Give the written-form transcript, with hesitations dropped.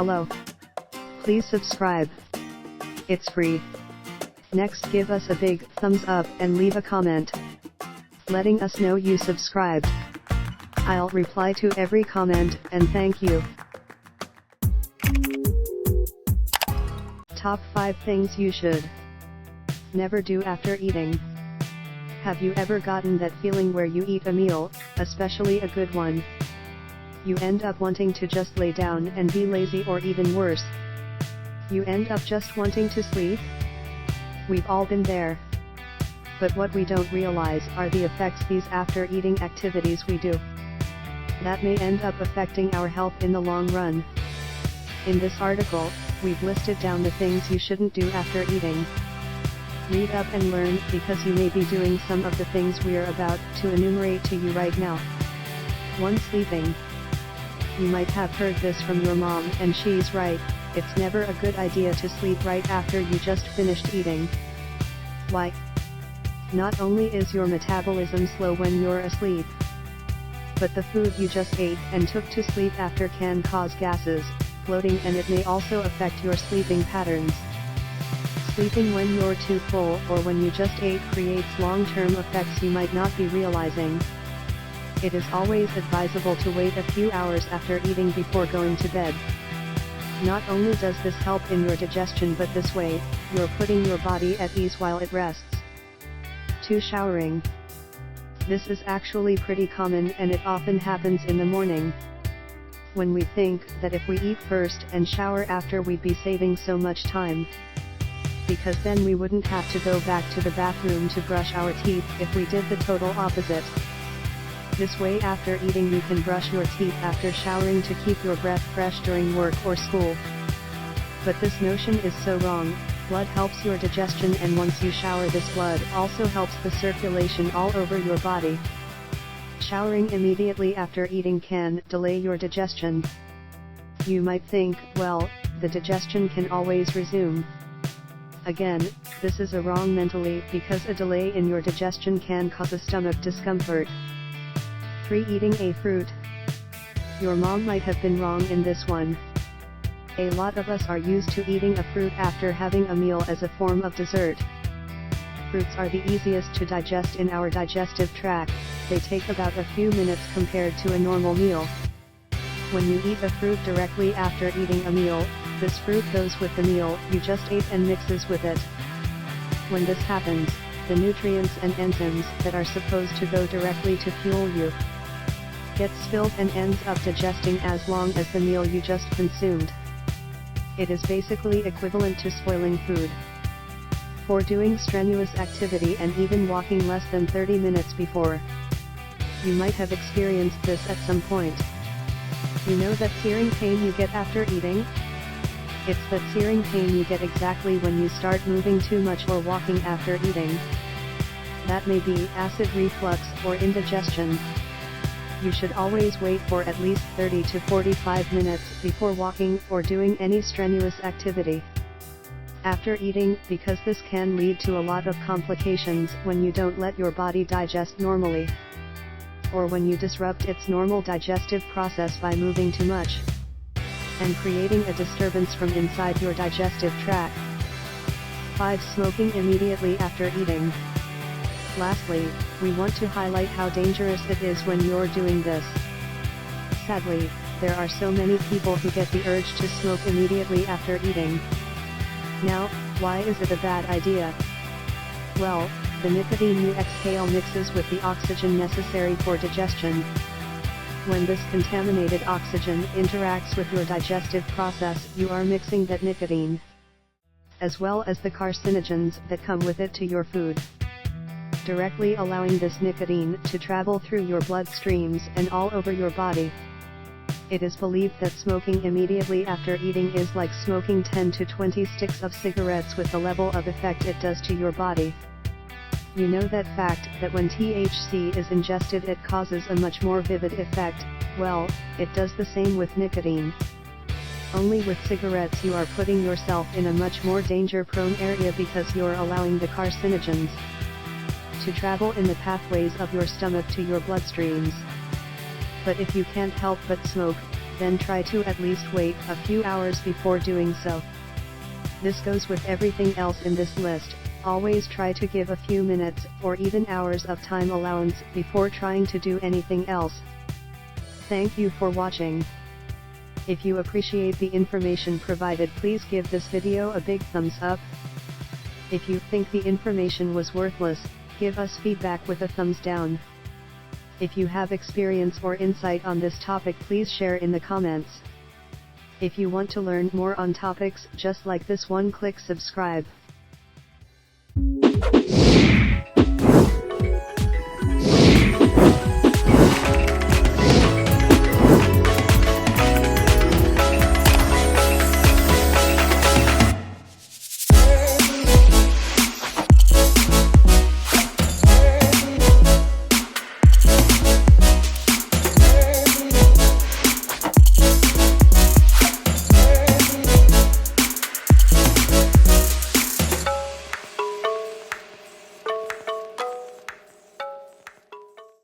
Hello. Please subscribe. It's free. Next, give us a big thumbs up and leave a comment, letting us know you subscribed. I'll reply to every comment and thank you. Top 5 things you should never do after eating. Have you ever gotten that feeling where you eat a meal, especially a good one? You end up wanting to just lay down and be lazy, or even worse, you end up just wanting to sleep? We've all been there. But what we don't realize are the effects these after-eating activities we do that may end up affecting our health in the long run. In this article, we've listed down the things you shouldn't do after eating. Read up and learn, because you may be doing some of the things we're about to enumerate to you right now. 1. Sleeping. You might have heard this from your mom, and she's right. It's never a good idea to sleep right after you just finished eating. Why? Not only is your metabolism slow when you're asleep, but the food you just ate and took to sleep after can cause gases, bloating, and it may also affect your sleeping patterns. Sleeping when you're too full or when you just ate creates long-term effects you might not be realizing. It is always advisable to wait a few hours after eating before going to bed. Not only does this help in your digestion, but this way, you're putting your body at ease while it rests. 2. Showering. This is actually pretty common, and it often happens in the morning, when we think that if we eat first and shower after, we'd be saving so much time, because then we wouldn't have to go back to the bathroom to brush our teeth if we did the total opposite. This way, after eating, you can brush your teeth after showering to keep your breath fresh during work or school. But this notion is so wrong. Blood helps your digestion, and once you shower, this blood also helps the circulation all over your body. Showering immediately after eating can delay your digestion. You might think, well, the digestion can always resume. Again, this is a wrong mentally, because a delay in your digestion can cause a stomach discomfort. 3. Eating a fruit. Your mom might have been wrong in this one. A lot of us are used to eating a fruit after having a meal as a form of dessert. Fruits are the easiest to digest in our digestive tract. They take about a few minutes compared to a normal meal. When you eat a fruit directly after eating a meal, this fruit goes with the meal you just ate and mixes with it. When this happens, the nutrients and enzymes that are supposed to go directly to fuel you get spilled and ends up digesting as long as the meal you just consumed. It is basically equivalent to spoiling food. 4. Doing strenuous activity and even walking less than 30 minutes before. You might have experienced this at some point. You know that searing pain you get after eating? It's that searing pain you get exactly when you start moving too much or walking after eating. That may be acid reflux or indigestion. You should always wait for at least 30 to 45 minutes before walking or doing any strenuous activity after eating, because this can lead to a lot of complications when you don't let your body digest normally, or when you disrupt its normal digestive process by moving too much and creating a disturbance from inside your digestive tract. 5. Smoking immediately after eating. Lastly, we want to highlight how dangerous it is when you're doing this. Sadly, there are so many people who get the urge to smoke immediately after eating. Now, why is it a bad idea? Well, the nicotine you exhale mixes with the oxygen necessary for digestion. When this contaminated oxygen interacts with your digestive process, you are mixing that nicotine, as well as the carcinogens that come with it, to your food, directly allowing this nicotine to travel through your bloodstreams and all over your body. It is believed that smoking immediately after eating is like smoking 10 to 20 sticks of cigarettes, with the level of effect it does to your body. You know that fact that when THC is ingested it causes a much more vivid effect? Well, it does the same with nicotine. Only with cigarettes you are putting yourself in a much more danger-prone area, because you're allowing the carcinogens to travel in the pathways of your stomach to your bloodstreams. But if you can't help but smoke, then try to at least wait a few hours before doing so. This goes with everything else in this list. Always try to give a few minutes, or even hours of time allowance before trying to do anything else. Thank you for watching. If you appreciate the information provided, please give this video a big thumbs up. If you think the information was worthless, give us feedback with a thumbs down. If you have experience or insight on this topic, please share in the comments. If you want to learn more on topics just like this one, click subscribe.